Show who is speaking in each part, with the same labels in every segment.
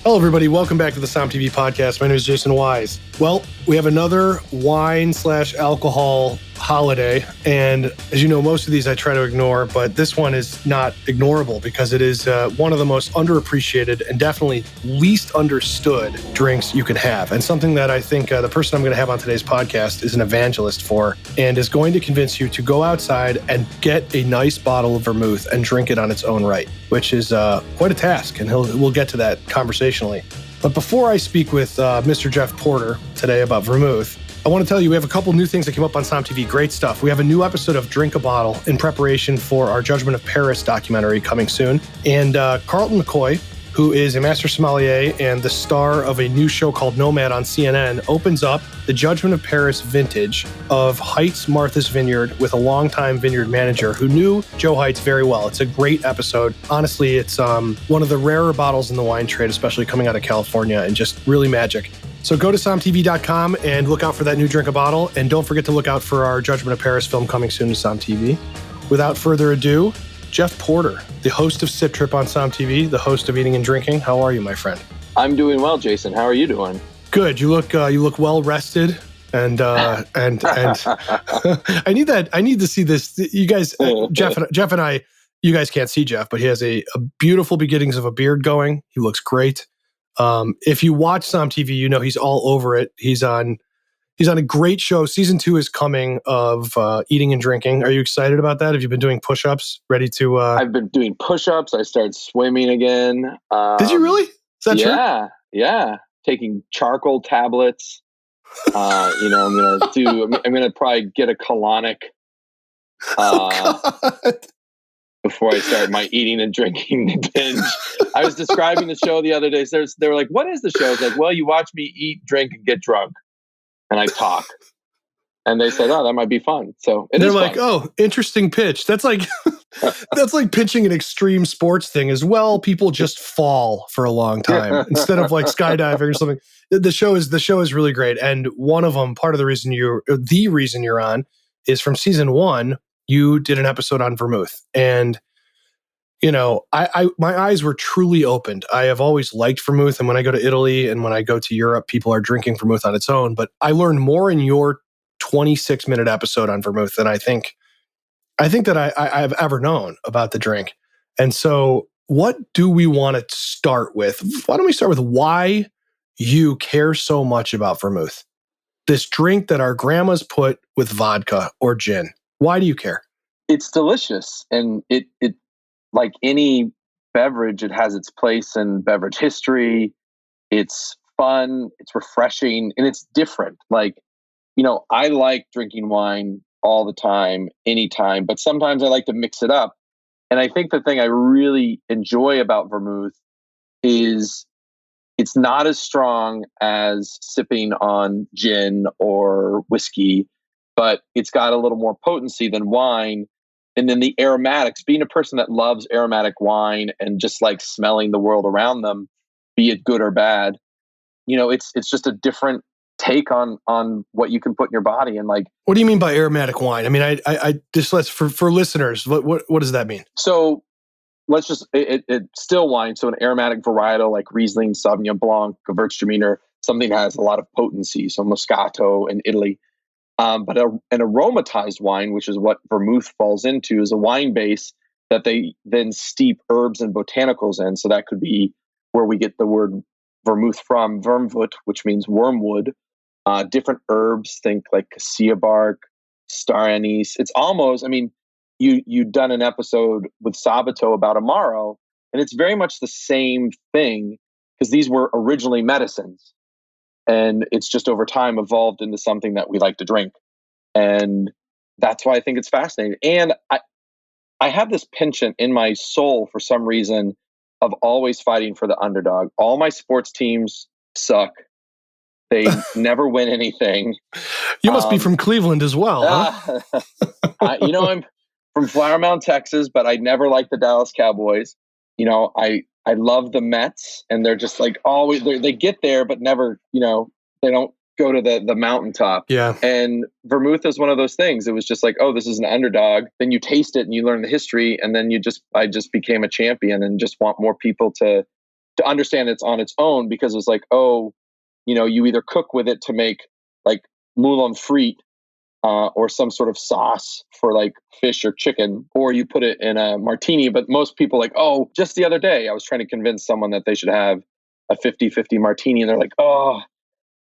Speaker 1: Hello, everybody. Welcome back to the SOMM TV podcast. My name is Jason Wise. Well, we have another wine/alcohol holiday. And as you know, most of these I try to ignore, but this one is not ignorable because it is one of the most underappreciated and definitely least understood drinks you can have. And something that I think the person I'm going to have on today's podcast is an evangelist for and is going to convince you to go outside and get a nice bottle of vermouth and drink it on its own right, which is quite a task. And we'll get to that conversationally. But before I speak with Mr. Jeff Porter today about vermouth, I want to tell you we have a couple new things that came up on SOMM TV. Great stuff. We have a new episode of Drink a Bottle in preparation for our Judgment of Paris documentary coming soon. And Carlton McCoy, who is a master sommelier and the star of a new show called Nomad on CNN, opens up the Judgment of Paris vintage of Heights Martha's Vineyard with a longtime vineyard manager who knew Joe Heights very well. It's a great episode. Honestly, it's one of the rarer bottles in the wine trade, especially coming out of California, and just really magic. So go to sommtv.com and look out for that new Drink a Bottle. And don't forget to look out for our Judgment of Paris film coming soon to SOMM TV. Without further ado, Jeff Porter, the host of Sip Trip on SOMM TV, the host of Eating and Drinking. How are you, my friend?
Speaker 2: I'm doing well, Jason. How are you doing?
Speaker 1: Good. You look well rested, and I need that. I need to see this. You guys, Jeff and I. You guys can't see Jeff, but he has a beautiful beginnings of a beard going. He looks great. If you watch SOMM TV, you know he's all over it. He's on a great show. Season 2 is coming of Eating and Drinking. Are you excited about that? Have you been doing push-ups? Ready to?
Speaker 2: I've been doing push-ups. I started swimming again.
Speaker 1: Did you really? Is that true?
Speaker 2: Yeah. Taking charcoal tablets. I'm gonna probably get a colonic. Before I start my eating and drinking binge. I was describing the show the other day. So they were like, what is the show? It's like, well, you watch me eat, drink, and get drunk. And I talk. And they said, oh, that might be fun. So
Speaker 1: they're like, oh, interesting pitch. That's like that's like pitching an extreme sports thing as well. People just fall for a long time instead of like skydiving or something. The show is really great. And one of them, part of the reason you're on is from season 1. You did an episode on vermouth, and I my eyes were truly opened. I have always liked vermouth, and when I go to Italy and when I go to Europe, people are drinking vermouth on its own. But I learned more in your 26-minute episode on vermouth than I think that I've ever known about the drink. And so, what do we want to start with? Why don't we start with why you care so much about vermouth, this drink that our grandmas put with vodka or gin? Why do you care?
Speaker 2: It's delicious, and it like any beverage, it has its place in beverage history. It's fun, it's refreshing, and it's different. Like, I like drinking wine all the time, anytime, but sometimes I like to mix it up. And I think the thing I really enjoy about vermouth is it's not as strong as sipping on gin or whiskey, but it's got a little more potency than wine. And then the aromatics, being a person that loves aromatic wine and just like smelling the world around them, be it good or bad, it's just a different take on what you can put in your body. And like,
Speaker 1: what do you mean by aromatic wine? I mean, I just for listeners, what does that mean?
Speaker 2: So let's just, it's still wine. So an aromatic varietal like Riesling, Sauvignon Blanc, Gewürztraminer, something that has a lot of potency. So Moscato in Italy. But an aromatized wine, which is what vermouth falls into, is a wine base that they then steep herbs and botanicals in. So that could be where we get the word vermouth from, Vermouth, which means wormwood. Different herbs, think like cassia bark, star anise. It's almost, you've done an episode with Sabato about Amaro, and it's very much the same thing because these were originally medicines. And it's just over time evolved into something that we like to drink. And that's why I think it's fascinating. And I have this penchant in my soul for some reason of always fighting for the underdog. All my sports teams suck. They never win anything.
Speaker 1: You must be from Cleveland as well, huh?
Speaker 2: I'm from Flower Mound, Texas, but I never liked the Dallas Cowboys. I love the Mets, and they're just like always, they get there, but never, they don't go to the mountaintop.
Speaker 1: Yeah.
Speaker 2: And vermouth is one of those things. It was just like, oh, this is an underdog. Then you taste it and you learn the history. And then I just became a champion and just want more people to to understand it's on its own, because it's like, oh, you either cook with it to make like moulin frite, or some sort of sauce for like fish or chicken, or you put it in a martini. But most people like, oh, just the other day, I was trying to convince someone that they should have a 50-50 martini. And they're like, oh,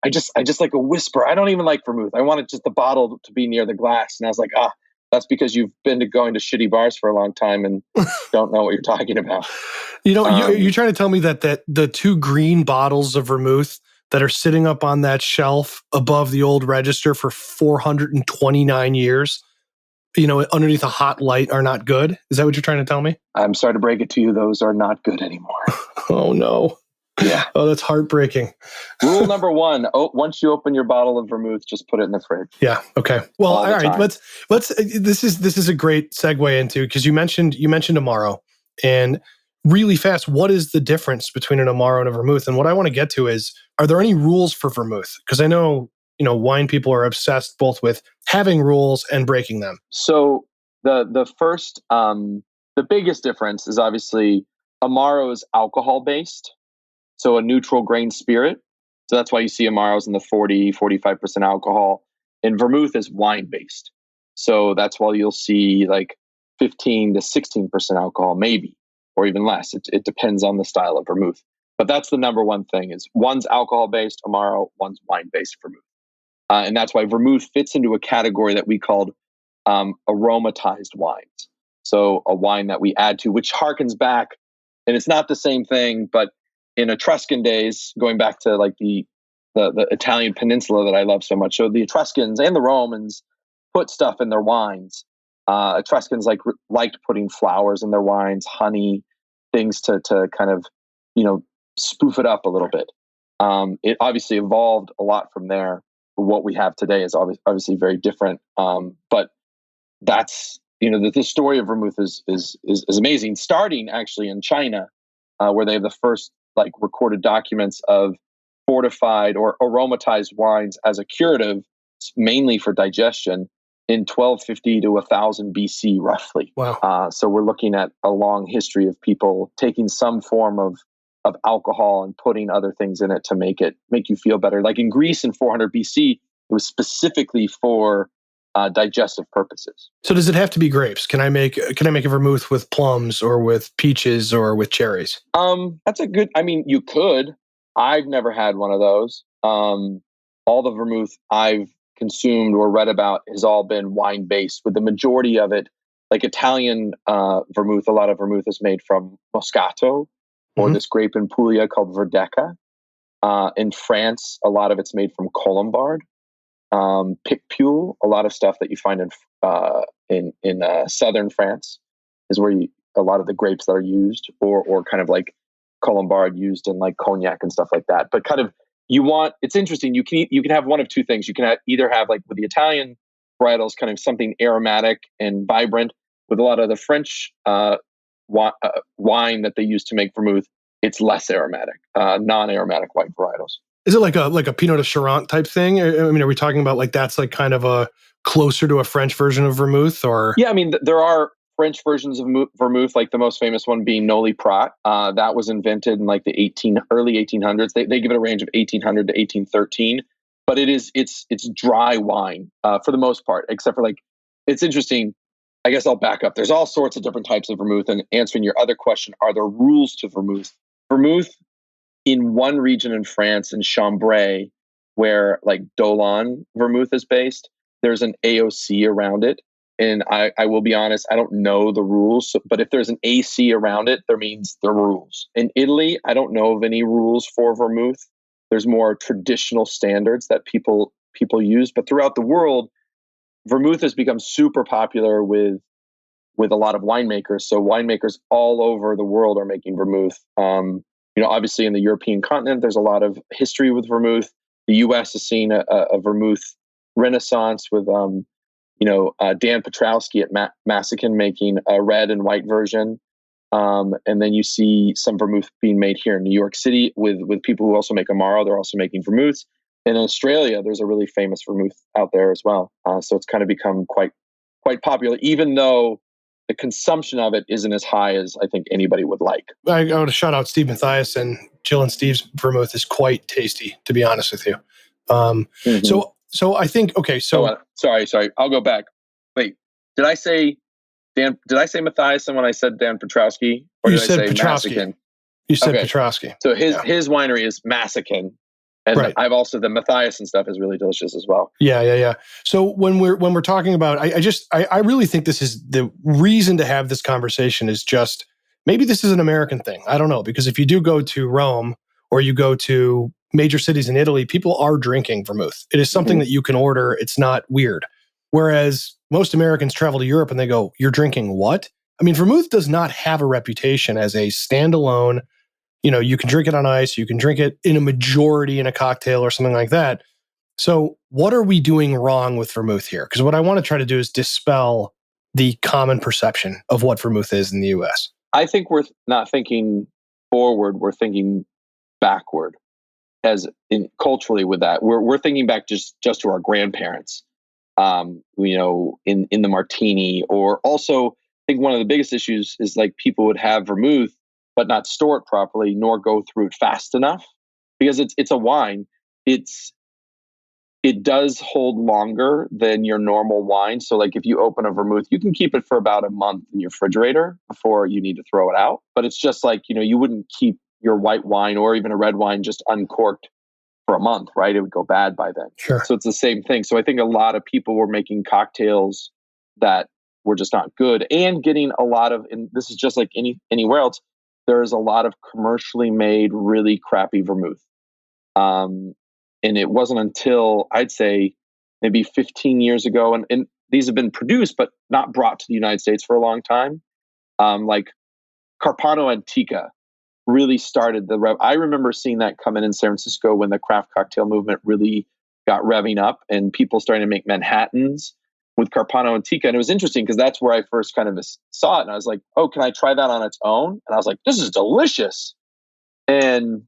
Speaker 2: I just like a whisper. I don't even like vermouth. I want it just the bottle to be near the glass. And I was like, that's because you've been going to shitty bars for a long time and don't know what you're talking about.
Speaker 1: You're trying to tell me that the 2 green bottles of vermouth that are sitting up on that shelf above the old register for 429 years, underneath a hot light, are not good? Is that what you're trying to tell me?
Speaker 2: I'm sorry to break it to you. Those are not good anymore.
Speaker 1: Oh, no.
Speaker 2: Yeah.
Speaker 1: Oh, that's heartbreaking.
Speaker 2: Rule number 1, once you open your bottle of vermouth, just put it in the fridge.
Speaker 1: Yeah. Okay. Well, all right. Let's this is a great segue into, because you mentioned Amaro, and really fast, what is the difference between an Amaro and a vermouth? And what I want to get to is, are there any rules for vermouth? Because I know, wine people are obsessed both with having rules and breaking them.
Speaker 2: So the first, the biggest difference is obviously Amaro is alcohol based. So a neutral grain spirit. So that's why you see Amaros in the 40-45% alcohol. And vermouth is wine based. So that's why you'll see like 15 to 16% alcohol, maybe, or even less. It depends on the style of vermouth. But that's the number one thing, is one's alcohol based Amaro, one's wine based vermouth. And that's why vermouth fits into a category that we called aromatized wines. So a wine that we add to, which harkens back, and it's not the same thing, but in Etruscan days, going back to like the Italian peninsula that I love so much. So the Etruscans and the Romans put stuff in their wines. Etruscans liked putting flowers in their wines, honey, things to kind of, spoof it up a little bit. It obviously evolved a lot from there. What we have today is obviously very different. But that's, the story of vermouth is amazing, starting actually in China, where they have the first recorded documents of fortified or aromatized wines as a curative, mainly for digestion, in 1250 to 1000 BC, roughly.
Speaker 1: Wow.
Speaker 2: So we're looking at a long history of people taking some form of alcohol and putting other things in it to make you feel better. Like in Greece in 400 BC, it was specifically for digestive purposes.
Speaker 1: So does it have to be grapes? Can I make a vermouth with plums or with peaches or with cherries?
Speaker 2: That's you could. I've never had one of those. All the vermouth I've consumed or read about has all been wine based, with the majority of it, like Italian vermouth. A lot of vermouth is made from Moscato, or this grape in Puglia called Verdecca. In France, a lot of it's made from Colombard. Picpoul, a lot of stuff that you find in southern France is where a lot of the grapes that are used, or kind of like Colombard used in like cognac and stuff like that. But kind of it's interesting. You can have one of two things. You can either have, like with the Italian varietals, kind of something aromatic and vibrant. With a lot of the French wine that they use to make vermouth, it's less aromatic, non-aromatic white varietals.
Speaker 1: Is it like a Pinot de Charente type thing? I mean, are we talking about like that's like kind of a closer to a French version of vermouth, or?
Speaker 2: Yeah, I mean, there are French versions of vermouth, like the most famous one being Noli Prat. That was invented in like the early 1800s. They give it a range of 1800 to 1813, but it's dry wine for the most part, except for it's interesting. I guess I'll back up. There's all sorts of different types of vermouth, and answering your other question, are there rules to vermouth? Vermouth in one region in France, in Chambray, where like Dolan vermouth is based, there's an AOC around it. And I will be honest, I don't know the rules, but if there's an AC around it, there means there are rules. In Italy, I don't know of any rules for vermouth. There's more traditional standards that people use. But throughout the world, vermouth has become super popular with a lot of winemakers. So winemakers all over the world are making vermouth. Obviously in the European continent, there's a lot of history with vermouth. The U.S. has seen a vermouth renaissance with, Dan Petrowski at Massican making a red and white version. And then you see some vermouth being made here in New York City with people who also make Amaro. They're also making vermouths. In Australia, there's a really famous vermouth out there as well. So it's kind of become quite popular, even though the consumption of it isn't as high as I think anybody would like.
Speaker 1: I want to shout out Steve Matthias, and Jill and Steve's vermouth is quite tasty, to be honest with you. So I think, okay, so.
Speaker 2: Sorry. I'll go back. Wait, did I say Matthiasen when I said Dan Petrowski? Or
Speaker 1: you
Speaker 2: did
Speaker 1: said
Speaker 2: I say
Speaker 1: Petrowski.
Speaker 2: Massican?
Speaker 1: You said Petrowski.
Speaker 2: So his winery is Massican. And
Speaker 1: right.
Speaker 2: I've also, the Matthiasen stuff is really delicious as well.
Speaker 1: Yeah. So when we're talking about, I really think this is the reason to have this conversation is just, maybe this is an American thing. I don't know, because if you do go to Rome or you go to major cities in Italy, people are drinking vermouth. It is something that you can order. It's not weird. Whereas most Americans travel to Europe and they go, you're drinking what? I mean, vermouth does not have a reputation as a standalone, you can drink it on ice, you can drink it in a majority in a cocktail or something like that. So what are we doing wrong with vermouth here? Because what I want to try to do is dispel the common perception of what vermouth is in the US.
Speaker 2: I think we're not thinking forward, we're thinking backward culturally with that. We're thinking back just to our grandparents, in the martini, or also I think one of the biggest issues is like people would have vermouth but not store it properly, nor go through it fast enough, because it's a wine. It does hold longer than your normal wine. So like if you open a vermouth, you can keep it for about a month in your refrigerator before you need to throw it out. But it's just like, you wouldn't keep your white wine or even a red wine just uncorked for a month, right? It would go bad by then.
Speaker 1: Sure.
Speaker 2: So it's the same thing. So I think a lot of people were making cocktails that were just not good, and getting a lot of, and this is just like anywhere else, there's a lot of commercially made, really crappy vermouth. And it wasn't until I'd say maybe 15 years ago, and these have been produced but not brought to the United States for a long time. Like Carpano Antica really started I remember seeing that come in San Francisco when the craft cocktail movement really got revving up and people starting to make Manhattans with Carpano Antica. And it was interesting because that's where I first kind of saw it. And I was like, oh, can I try that on its own? And I was like, this is delicious. And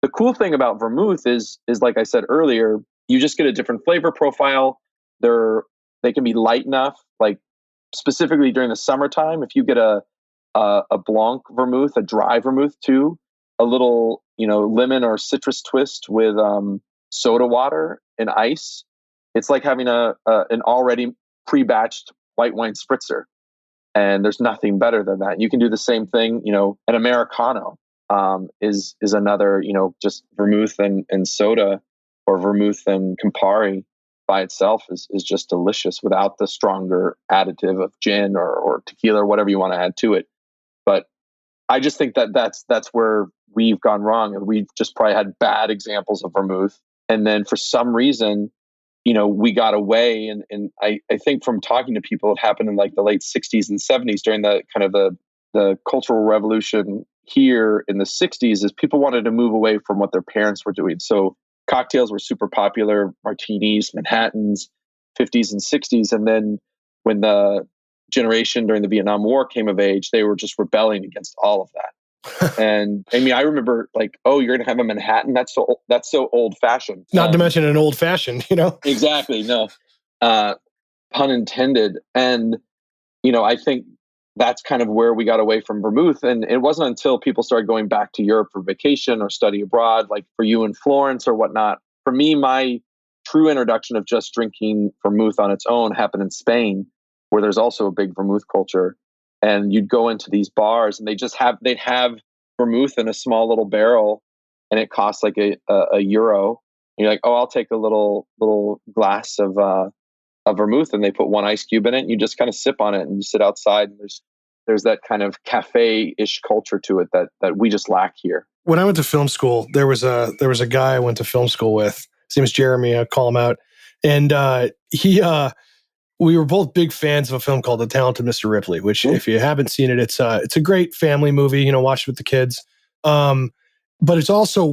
Speaker 2: the cool thing about vermouth is like I said earlier, you just get a different flavor profile. They can be light enough, like specifically during the summertime. If you get a blanc vermouth, a dry vermouth too, a little, lemon or citrus twist with soda water and ice, it's like having an already pre-batched white wine spritzer. And there's nothing better than that. You can do the same thing, an Americano is another, just vermouth and soda, or vermouth and Campari by itself is just delicious without the stronger additive of gin or tequila or whatever you want to add to it. But I just think that's where we've gone wrong, and we've just probably had bad examples of vermouth. And then for some reason, we got away. And I think from talking to people, it happened in like the late 60s and 70s during the kind of the cultural revolution here in the 60s, is people wanted to move away from what their parents were doing. So cocktails were super popular, martinis, Manhattans, 50s and 60s. And then when the generation during the Vietnam War came of age, they were just rebelling against all of that. And I mean, I remember like, oh, you're going to have a Manhattan? That's so old fashioned.
Speaker 1: Not to mention an old fashioned,
Speaker 2: Exactly. No, pun intended. And, I think that's kind of where we got away from vermouth. And it wasn't until people started going back to Europe for vacation or study abroad, like for you in Florence or whatnot. For me, my true introduction of just drinking vermouth on its own happened in Spain, where there's also a big vermouth culture. And you'd go into these bars and they'd have vermouth in a small little barrel, and it costs like a euro. And you're like, oh, I'll take a little glass of vermouth, and they put one ice cube in it, and you just kind of sip on it and you sit outside. And there's that kind of cafe-ish culture to it that we just lack here.
Speaker 1: When I went to film school, there was a guy I went to film school with. His name is Jeremy. I call him out, and we were both big fans of a film called The Talented Mr. Ripley, which if you haven't seen it, it's a great family movie, watch it with the kids. But it's also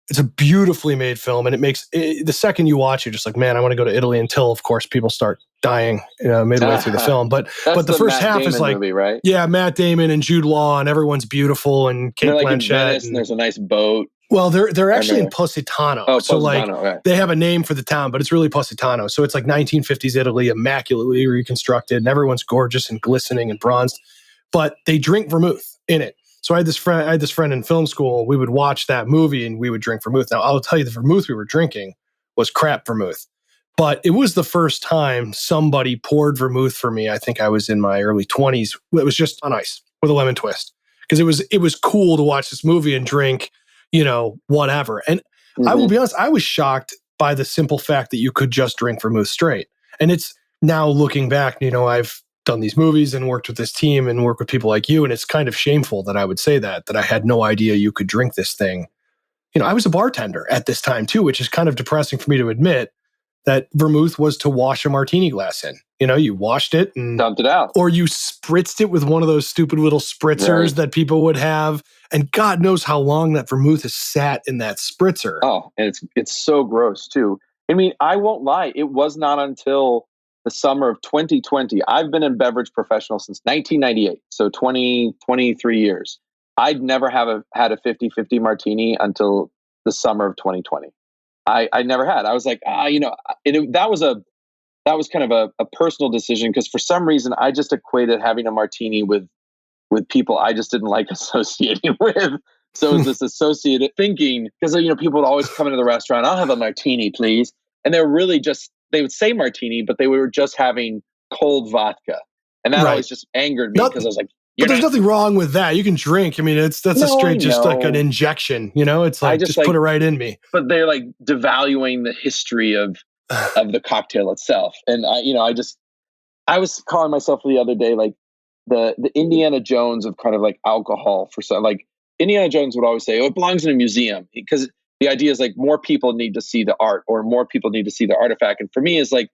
Speaker 1: it's a beautifully made film, and it makes the second you watch, you're just like, man, I want to go to Italy, until of course people start dying midway through the film. But the first half is like,
Speaker 2: movie, right?
Speaker 1: Yeah, Matt Damon and Jude Law, and everyone's beautiful, and Kate
Speaker 2: Blanchett,
Speaker 1: Blanchett,
Speaker 2: and there's a nice boat.
Speaker 1: Well, they're
Speaker 2: I
Speaker 1: actually in
Speaker 2: remember.
Speaker 1: Positano.
Speaker 2: Oh,
Speaker 1: So like
Speaker 2: Positano. Okay.
Speaker 1: they have a name for the town, but it's really Positano. So it's like 1950s Italy, immaculately reconstructed, and everyone's gorgeous and glistening and bronzed. But they drink vermouth in it. So I had this friend in film school. We would watch that movie and we would drink vermouth. Now I'll tell you, the vermouth we were drinking was crap vermouth. But it was the first time somebody poured vermouth for me. I think I was in my early 20s. It was just on ice with a lemon twist. Because it was cool to watch this movie and drink, whatever. And I will be honest, I was shocked by the simple fact that you could just drink vermouth straight. And it's now looking back, I've done these movies and worked with this team and worked with people like you. And it's kind of shameful that I would say that I had no idea you could drink this thing. I was a bartender at this time too, which is kind of depressing for me to admit that vermouth was to wash a martini glass in. You washed it and
Speaker 2: dumped it out.
Speaker 1: Or you spritzed it with one of those stupid little spritzers that people would have. And God knows how long that vermouth has sat in that spritzer.
Speaker 2: Oh, and it's so gross too. I mean, I won't lie. It was not until the summer of 2020. I've been in beverage professional since 1998. So 23 years. I'd never had a 50-50 martini until the summer of 2020. I never had. I was like, that was kind of a personal decision because for some reason I just equated having a martini with people I just didn't like associating with. So it was this associated thinking because people would always come into the restaurant. I'll have a martini, please, and they would say martini, but they were just having cold vodka, and that always just angered me because I was like,
Speaker 1: but there's nothing wrong with that. You can drink. I mean, that's a straight, just like an injection. It's like just put it right in me.
Speaker 2: But they're like devaluing the history of the cocktail itself. And I was calling myself the other day like the Indiana Jones of kind of like alcohol for some. Like Indiana Jones would always say, "Oh, it belongs in a museum," because the idea is like more people need to see the art or more people need to see the artifact. And for me, is like,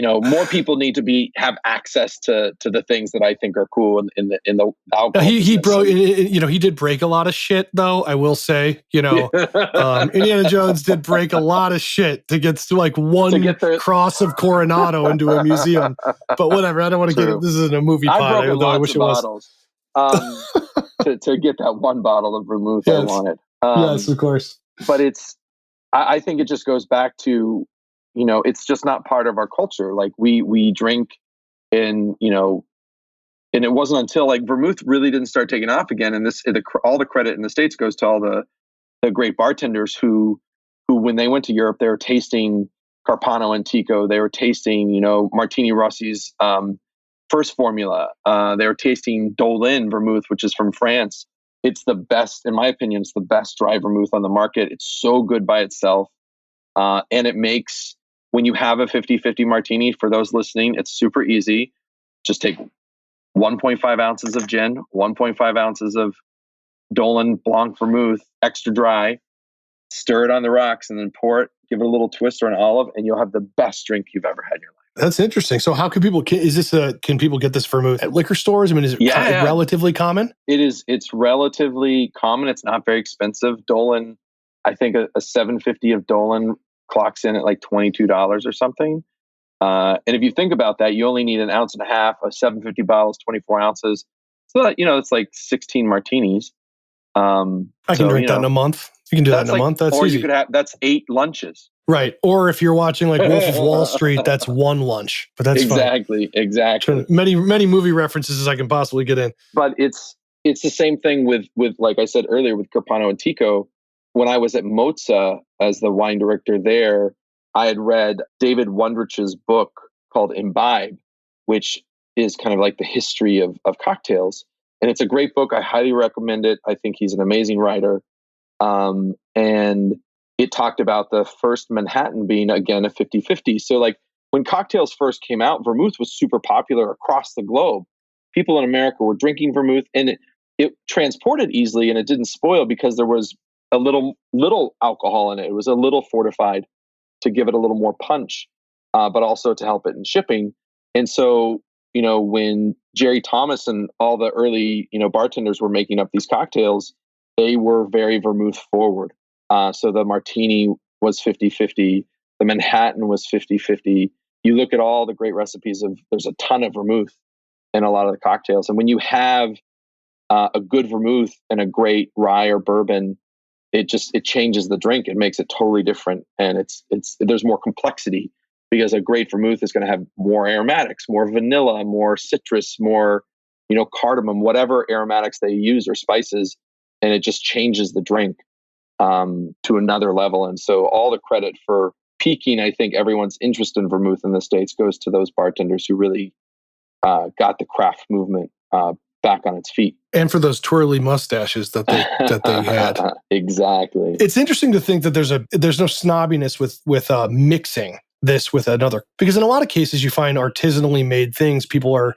Speaker 2: more people need to have access to the things that I think are cool in the alcohol.
Speaker 1: He did break a lot of shit, though. I will say, Indiana Jones did break a lot of shit to get to like one cross of Coronado into a museum. But whatever, I don't want to get it. This isn't a movie pod. I wish it was.
Speaker 2: To get that one bottle of vermouth I wanted.
Speaker 1: Yes, of course.
Speaker 2: But I think it just goes back to, it's just not part of our culture. Like we drink and it wasn't until like vermouth really didn't start taking off again. And all the credit in the States goes to all the great bartenders who when they went to Europe, they were tasting Carpano Antico. They were tasting, Martini Rossi's first formula. They were tasting Dolin vermouth, which is from France. It's the best, in my opinion, it's the best dry vermouth on the market. It's so good by itself. And it makes, when you have a 50-50 martini, for those listening, it's super easy. Just take 1.5 ounces of gin, 1.5 ounces of Dolin Blanc vermouth, extra dry, stir it on the rocks, and then pour it, give it a little twist or an olive, and you'll have the best drink you've ever had in your life.
Speaker 1: That's interesting. So how can people, can people get this vermouth at liquor stores? I mean, is it relatively common?
Speaker 2: It's relatively common. It's not very expensive. Dolin, I think a 750 of Dolin clocks in at like $22 or something. And if you think about that, you only need an ounce and a half. A 750 bottle is 24 ounces. So, it's like 16 martinis.
Speaker 1: I can drink that in a month. You can do that in a month. That's easy.
Speaker 2: That's 8 lunches.
Speaker 1: Right. Or if you're watching like Wolf of Wall Street, that's 1 lunch. But that's
Speaker 2: exactly.
Speaker 1: Many movie references as I can possibly get in.
Speaker 2: But it's the same thing with like I said earlier with Carpano Antico. When I was at Mozza as the wine director there, I had read David Wondrich's book called Imbibe, which is kind of like the history of cocktails. And it's a great book. I highly recommend it. I think he's an amazing writer. And it talked about the first Manhattan being, again, a 50-50. So like when cocktails first came out, vermouth was super popular across the globe. People in America were drinking vermouth, and it transported easily and it didn't spoil because there was a little alcohol in it. It was a little fortified to give it a little more punch, but also to help it in shipping. And so, when Jerry Thomas and all the early, bartenders were making up these cocktails, they were very vermouth forward. So the martini was 50-50. The Manhattan was 50-50. You look at all the great recipes there's a ton of vermouth in a lot of the cocktails. And when you have a good vermouth and a great rye or bourbon, it changes the drink. It makes it totally different, and there's more complexity because a great vermouth is going to have more aromatics, more vanilla, more citrus, more cardamom, whatever aromatics they use or spices, and it just changes the drink to another level. And so all the credit for piquing, I think, everyone's interest in vermouth in the States goes to those bartenders who really got the craft movement back on its feet.
Speaker 1: And for those twirly mustaches that they had.
Speaker 2: Exactly.
Speaker 1: It's interesting to think that there's no snobbiness with mixing this with another, because in a lot of cases you find artisanally made things, people are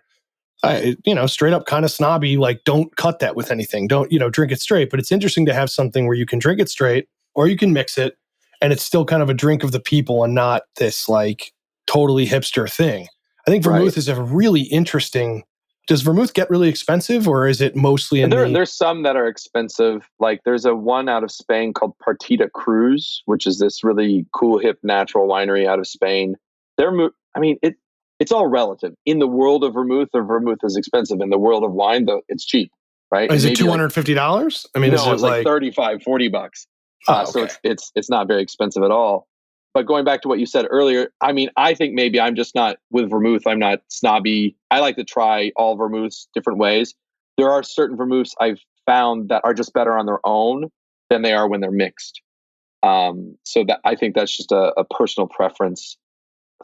Speaker 1: straight up kind of snobby, like don't cut that with anything, don't drink it straight. But it's interesting to have something where you can drink it straight or you can mix it and it's still kind of a drink of the people and not this like totally hipster thing. I think vermouth is a really interesting. Does vermouth get really expensive, or is it mostly
Speaker 2: there's some that are expensive. Like there's a one out of Spain called Partida Cruz, which is this really cool, hip, natural winery out of Spain. It's all relative. In the world of vermouth, the vermouth is expensive. In the world of wine, though, it's cheap, right?
Speaker 1: Is it $250? I mean,
Speaker 2: no,
Speaker 1: is it
Speaker 2: it's like $35-$40. So it's not very expensive at all. But going back to what you said earlier, I think maybe I'm just not with vermouth. I'm not snobby. I like to try all vermouths different ways. There are certain vermouths I've found that are just better on their own than they are when they're mixed. So that I think that's just a personal preference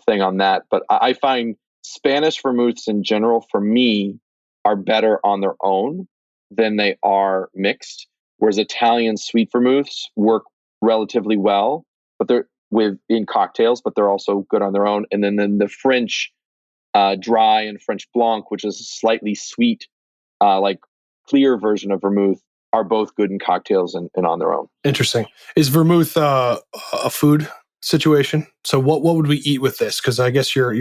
Speaker 2: thing on that. But I find Spanish vermouths in general, for me, are better on their own than they are mixed. Whereas Italian sweet vermouths work relatively well, but they're in cocktails, but they're also good on their own. And then the French dry and French blanc, which is a slightly sweet, like clear version of vermouth, are both good in cocktails and on their own.
Speaker 1: Interesting. Is vermouth a food situation? So what would we eat with this? Because I guess you're.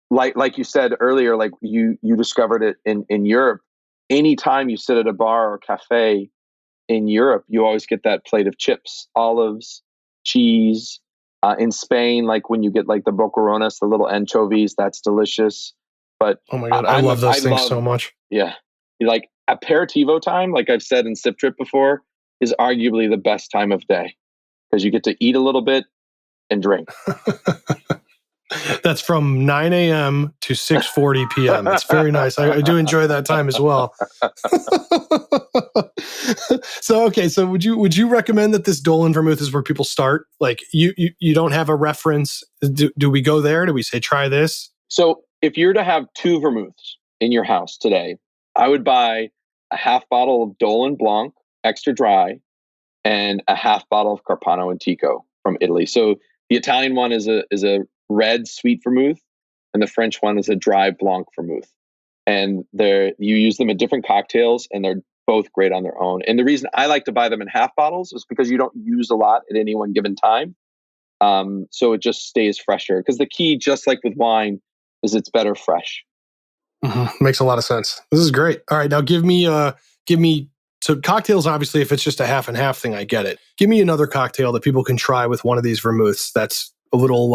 Speaker 2: Like you said earlier, like you discovered it in Europe. Anytime you sit at a bar or cafe in Europe, you always get that plate of chips, olives, cheese. In Spain, like when you get like the boquerones, the little anchovies, that's delicious. But
Speaker 1: oh my God, I love those things so much.
Speaker 2: Yeah. Like aperitivo time, like I've said in Sip Trip before, is arguably the best time of day because you get to eat a little bit and drink.
Speaker 1: That's from 9 a.m. to 6:40 p.m. It's very nice. I do enjoy that time as well. So would you recommend that this Dolan vermouth is where people start? Like you don't have a reference. Do we go there? Do we say try this?
Speaker 2: So if you're to have 2 vermouths in your house today, I would buy a half bottle of Dolan Blanc, extra dry, and a half bottle of Carpano Antico from Italy. So the Italian one is a red sweet vermouth, and the French one is a dry blanc vermouth. And you use them in different cocktails, and they're both great on their own. And the reason I like to buy them in half bottles is because you don't use a lot at any one given time. So it just stays fresher. Because the key, just like with wine, is it's better fresh.
Speaker 1: Mm-hmm. Makes a lot of sense. This is great. All right, now give me. So cocktails, obviously, if it's just a half and half thing, I get it. Give me another cocktail that people can try with one of these vermouths that's a little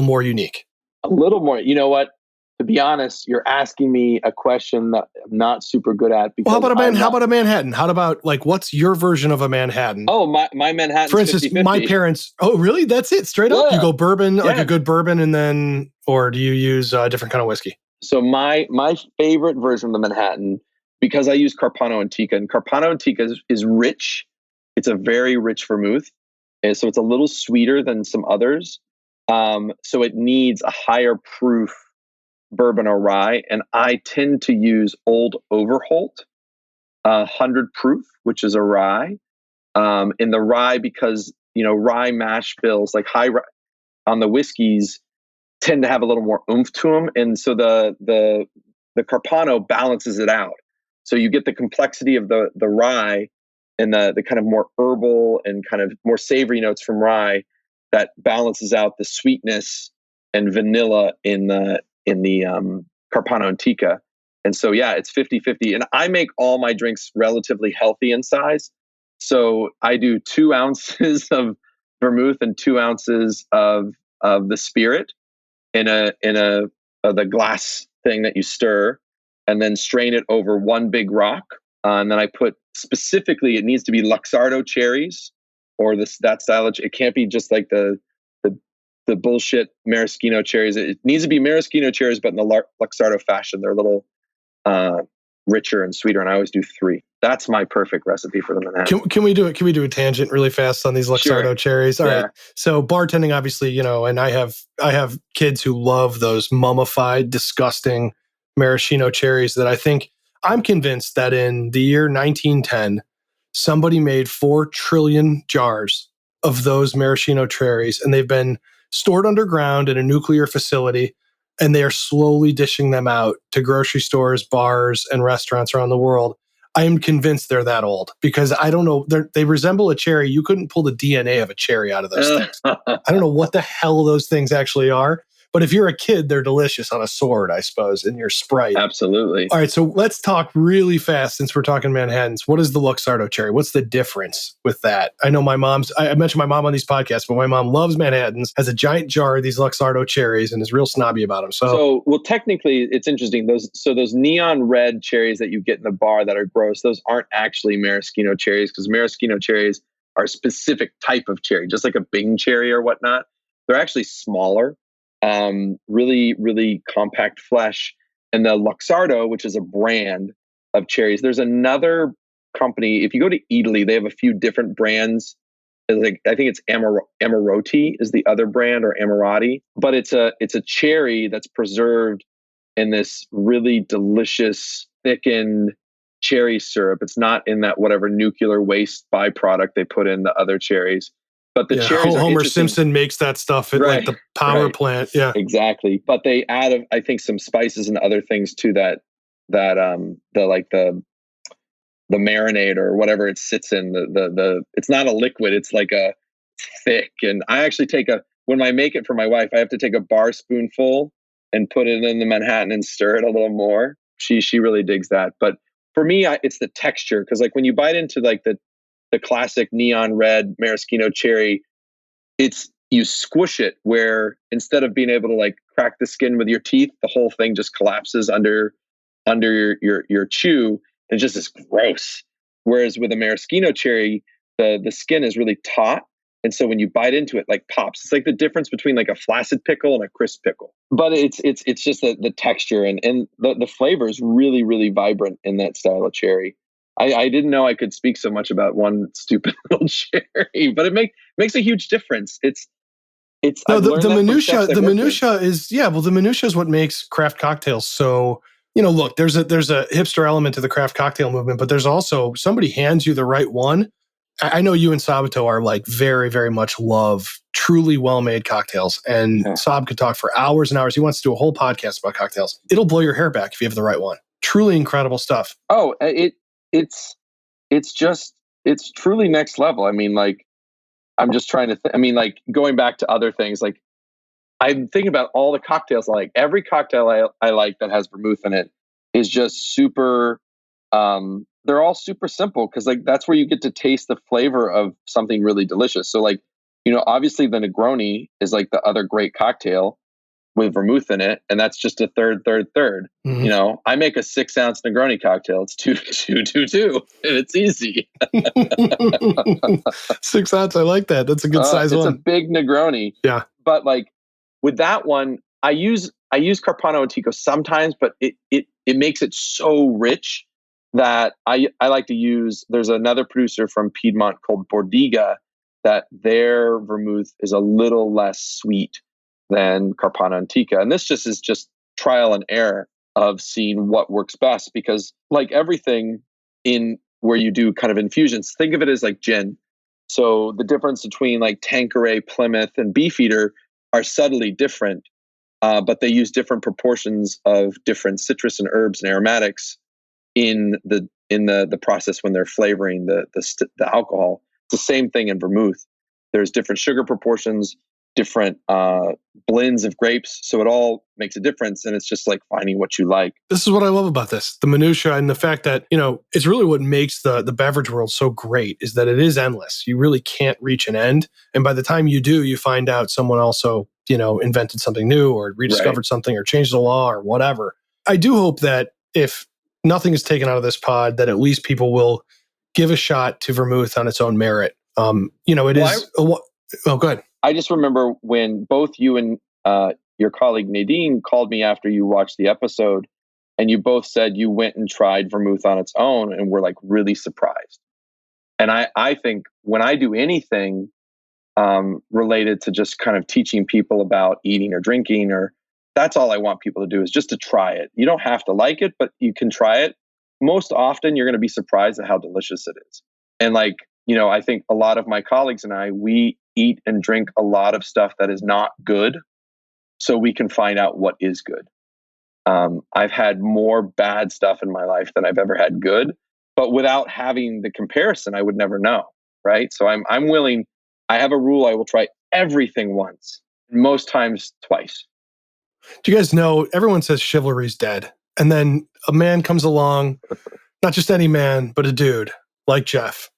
Speaker 1: more unique.
Speaker 2: A little more. You know what? To be honest, you're asking me a question that I'm not super good at. Because
Speaker 1: how about a Manhattan? How about like what's your version of a Manhattan?
Speaker 2: Oh, my Manhattan.
Speaker 1: For instance,
Speaker 2: 50-50.
Speaker 1: my parents. Oh, really? That's it? Straight up? You go bourbon, like a good bourbon, and then, or do you use a different kind of whiskey?
Speaker 2: So my favorite version of the Manhattan, because I use Carpano Antica, and Carpano Antica is rich. It's a very rich vermouth, and so it's a little sweeter than some others. So it needs a higher proof bourbon or rye, and I tend to use Old Overholt, 100 proof, which is a rye. In the rye, because rye mash bills, like high on the whiskeys, tend to have a little more oomph to them, and so the Carpano balances it out. So you get the complexity of the rye and the kind of more herbal and kind of more savory notes from rye that balances out the sweetness and vanilla in the Carpano Antica. And so, yeah, it's 50-50. And I make all my drinks relatively healthy in size. So I do 2 ounces of vermouth and 2 ounces of the spirit in the glass thing that you stir, and then strain it over one big rock. And then I put specifically, it needs to be Luxardo cherries or that style of. It can't be just like the bullshit maraschino cherries. It needs to be maraschino cherries, but in the Luxardo fashion. They're a little richer and sweeter, and I always do 3. That's my perfect recipe for the Manhattan.
Speaker 1: Can we do it? Can we do a tangent really fast on these Luxardo cherries? All right. So bartending, obviously, and I have kids who love those mummified, disgusting maraschino cherries that I'm convinced that in the year 1910, somebody made 4 trillion jars of those maraschino cherries, and they've been stored underground in a nuclear facility, and they are slowly dishing them out to grocery stores, bars, and restaurants around the world. I am convinced they're that old because I don't know. They resemble a cherry. You couldn't pull the DNA of a cherry out of those things. I don't know what the hell those things actually are. But if you're a kid, they're delicious on a sword, I suppose, in your Sprite.
Speaker 2: Absolutely.
Speaker 1: All right, so let's talk really fast since we're talking Manhattans. What is the Luxardo cherry? What's the difference with that? I know I mentioned my mom on these podcasts, but my mom loves Manhattans, has a giant jar of these Luxardo cherries, and is real snobby about them.
Speaker 2: So well, technically, it's interesting. Those neon red cherries that you get in the bar that are gross, those aren't actually maraschino cherries, because maraschino cherries are a specific type of cherry, just like a Bing cherry or whatnot. They're actually smaller. Really, really compact flesh. And the Luxardo, which is a brand of cherries, there's another company. If you go to Italy, they have a few different brands. I think it's Amaroti is the other brand, or Amarati. But it's a cherry that's preserved in this really delicious thickened cherry syrup. It's not in that whatever nuclear waste byproduct they put in the other cherries. But the cherries are
Speaker 1: Homer Simpson makes that stuff at like the power plant. Yeah,
Speaker 2: exactly. But they add, I think, some spices and other things to that the marinade or whatever it sits in. The it's not a liquid. It's like a thick. And I actually when I make it for my wife, I have to take a bar spoonful and put it in the Manhattan and stir it a little more. She really digs that. But for me, it's the texture, because like when you bite into like the classic neon red maraschino cherry, you squish it, where instead of being able to like crack the skin with your teeth, the whole thing just collapses under your chew, and just is gross. Whereas with a maraschino cherry, the skin is really taut, and so when you bite into it, like pops. It's like the difference between like a flaccid pickle and a crisp pickle. But it's just the texture and the flavor is really, really vibrant in that style of cherry. I didn't know I could speak so much about one stupid little cherry, but it makes a huge difference.
Speaker 1: The minutia is what makes craft cocktails so. Look, there's a hipster element to the craft cocktail movement, but there's also, somebody hands you the right one. I know you and Sabato are like very, very much love truly well-made cocktails, and Sab could talk for hours and hours. He wants to do a whole podcast about cocktails. It'll blow your hair back if you have the right one. Truly incredible stuff.
Speaker 2: Oh, it's truly next level. I mean, like, I'm just trying to like, going back to other things, like I'm thinking about all the cocktails I like. Every cocktail I like that has vermouth in it is just super, they're all super simple, because like that's where you get to taste the flavor of something really delicious. So like, obviously the Negroni is like the other great cocktail with vermouth in it, and that's just a third. Mm-hmm. I make a 6-ounce Negroni cocktail. It's 2, and it's easy.
Speaker 1: 6 ounce, I like that. That's a good size one.
Speaker 2: It's a big Negroni.
Speaker 1: Yeah,
Speaker 2: but like with that one, I use Carpano Antico sometimes, but it makes it so rich that I like to use. There's another producer from Piedmont called Bordiga that their vermouth is a little less sweet than Carpano Antica. And this is just trial and error of seeing what works best, because like everything in where you do kind of infusions, think of it as like gin. So the difference between like Tanqueray, Plymouth, and Beefeater are subtly different, but they use different proportions of different citrus and herbs and aromatics in the process when they're flavoring the alcohol. It's the same thing in vermouth. There's different sugar proportions, different blends of grapes, so it all makes a difference, and it's just like finding what you like.
Speaker 1: This is what I love about this, the minutia, and the fact that it's really what makes the beverage world so great, is that it is endless. You really can't reach an end, and by the time you do, you find out someone also invented something new, or rediscovered something, or changed the law, or whatever. I do hope that if nothing is taken out of this pod, that at least people will give a shot to Vermouth on its own merit. It is. Go ahead.
Speaker 2: I just remember when both you and your colleague Nadine called me after you watched the episode, and you both said you went and tried Vermouth on its own and were like really surprised. And I think when I do anything related to just kind of teaching people about eating or drinking, or that's all I want people to do is just to try it. You don't have to like it, but you can try it. Most often you're going to be surprised at how delicious it is. And I think a lot of my colleagues and I, we eat and drink a lot of stuff that is not good so we can find out what is good. I've had more bad stuff in my life than I've ever had good, but without having the comparison, I would never know. Right. So I'm willing. I have a rule. I will try everything once, most times twice.
Speaker 1: Do you guys know, everyone says chivalry's dead. And then a man comes along, not just any man, but a dude like Jeff,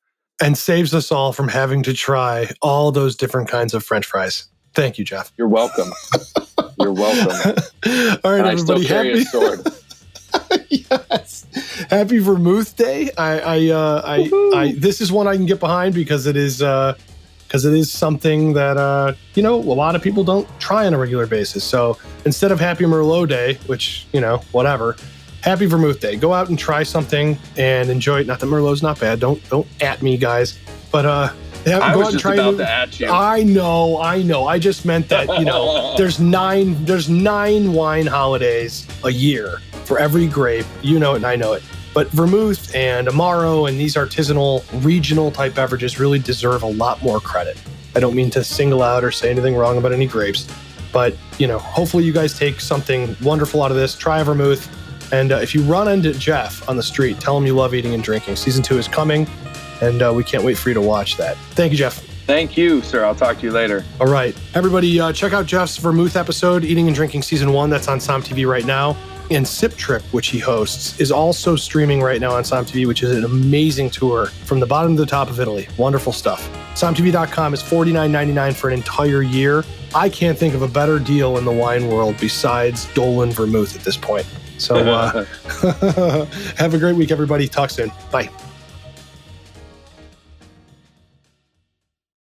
Speaker 1: and saves us all from having to try all those different kinds of French fries. Thank you, Jeff.
Speaker 2: You're welcome. You're welcome.
Speaker 1: All right,
Speaker 2: and
Speaker 1: everybody.
Speaker 2: I still carry a sword.
Speaker 1: Yes. Happy Vermouth Day. I this is one I can get behind because it is something that a lot of people don't try on a regular basis. So instead of Happy Merlot Day, which whatever, Happy Vermouth Day. Go out and try something and enjoy it. Not that Merlot's not bad. Don't at me, guys. But
Speaker 2: I was just about to at you.
Speaker 1: I know. I just meant that there's nine wine holidays a year for every grape. You know it, and I know it. But Vermouth and Amaro and these artisanal, regional type beverages really deserve a lot more credit. I don't mean to single out or say anything wrong about any grapes, but hopefully you guys take something wonderful out of this. Try a Vermouth, and if you run into Jeff on the street, tell him you love eating and drinking. Season 2 is coming, and we can't wait for you to watch that. Thank you, Jeff.
Speaker 2: Thank you, sir. I'll talk to you later.
Speaker 1: All right, everybody, check out Jeff's Vermouth episode, Eating and Drinking Season 1. That's on SOMM TV right now. And Sip Trip, which he hosts, is also streaming right now on SOMM TV, which is an amazing tour from the bottom to the top of Italy. Wonderful stuff. SOMMTV.com is $49.99 for an entire year. I can't think of a better deal in the wine world besides Dolan Vermouth at this point. So have a great week, everybody. Talk soon. Bye.